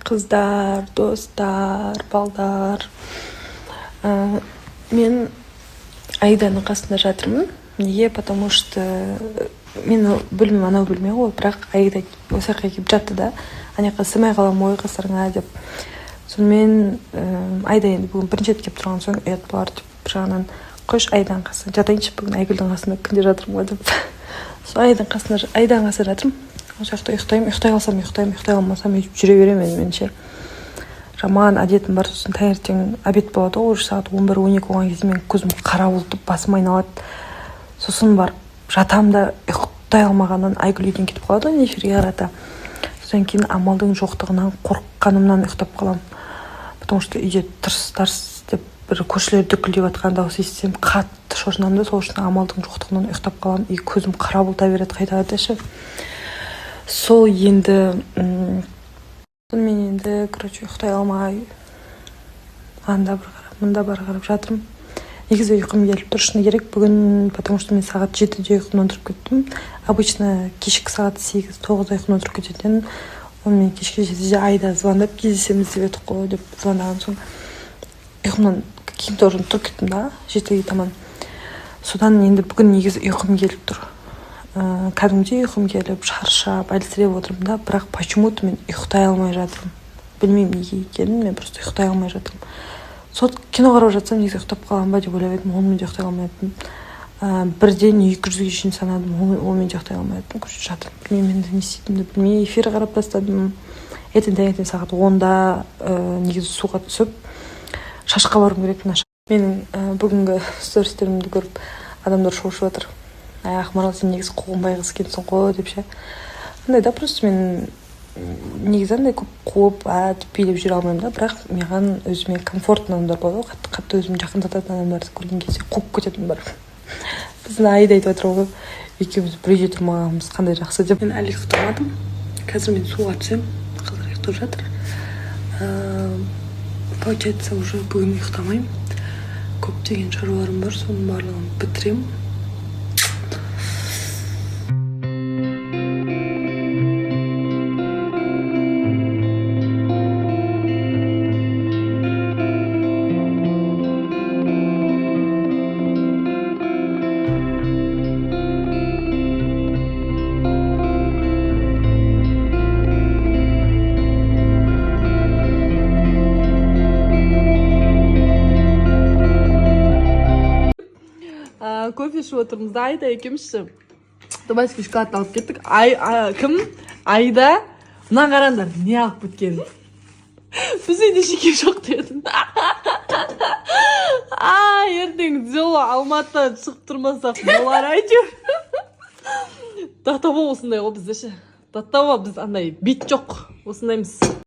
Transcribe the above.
Қыздар, достар, балдар. Мен Айданың қасында жатырмын. Неге? Потому что мен білмеймін, анау бөлме ғой, бірақ Айда осы жаққа келіп жатты да, анаяққа сымай қаламын ой қасарыңа деп. Сонымен Айда енді бүгін бірінші рет келіп тұрған соң ұят болар деп, бір жағынан қойшы Айданың қасында жатайыншы, бүгін Айгүлдің қасында күнде жатырмын ғой деп. Сол Айданың қасында жатырмын. Осы жақта ұйықтаймын, ұйықтай алсам ұйықтаймын, ұйықтай алмасам өйтіп жүре беремін менше. Жаман әдетім бар, сосын таңертең обед болады ғой, уже сағат 11-12 болған кезде мен көзім қара бұлтып, басым айналады. Сосын барып жатам да ұйықтай алмағаннан Айгүл үйден кетіп қалады ғой, эфирге қарата. Содан кейін амалдың жоқтығынан қорыққанымнан ұйықтап қаламын. Потому что үйде тырс-тарс деп бір көршілер дүкілдеп жатқан дауыс естісем қатты шошынамын да, сол үшін амалдың жоқтығынан ұйықтап қаламын. И көзім қара бұлта береді қайта-қайта ше. Сол енді мен енді, короче, ұйықтай алмай анда бір қарап, мында бір қарап жатырмын. Негізі ұйқым келіп тұр, шыны керек бүгін, потому что мен сағат 7-де ұйқымнан тұрып кеттім. Обычно кешкі сағат 8-9-да ұйқымнан тұрып кететін. Мен кешкі 7-де Айда звондап кездесеміз деп едік қой деп звондаған соң ұйқымнан каким-то орын тұрып кеттім да, 7-ге таман. Содан енді бүгін негізі ұйқым келіп тұр. Кәдімгідей ұйқым келіп, шаршап, әлсіреп отырмын да, бірақ почему-то мен ұйықтай алмай жатырмын. Білмеймін неге екенін, мен просто ұйықтай алмай жатырмын. Сол кино қарап жатсам, негізі ұйықтап қалған ба деп ойлап едім, онымен де ұйықтай алмайтын. Бірден 200-ге шейін санадым, онымен де ұйықтай алмайтын. Көрші жатырмын. Білмеймін, енді не істейтінімді білмей, эфир қарап тастадым. Таңертең сағат 10-да негізі суға түсіп, шашқа баруым керек. Менің бүгінгі стористерімді көріп, адамдар шошып жатыр. Ақмарал, сен негізі қуғынбай қыз екенсің ғой деп ше. Андай да, просто мен негізі андай көп қуып, билеп жүре алмаймын да, бірақ маған өзіме комфортный адамдар болады ғой, қатты өзім жақындататын адамдарды көрген кезде қуып кететін бар. Біздің Айда айтып жатыр ғой, екеуміз бір үйде тұрмағанымыз қандай жақсы деп. Мен әлі ұйықтамадым. Қазір мен суға түсем, қыздар ұйықтап жатыр. Получается, уже бүгін ұйықтамаймын. Көптеген шаруаларым бар, соның барлығын бітіремін. Кофе ішіп отырмыз да, Айда екеуміз Дубайский шоколад алып кеттік. Кім? Айда. Мына қараңдар, не алып кеткен? Біз үйде шеке жоқ дедім. Ертең Зола Алматыдан шығып тұрмасақ болар әйтеуір. Датаба осындай ғой бізде ше. Датаба біз андай бет жоқ. Осындаймыз.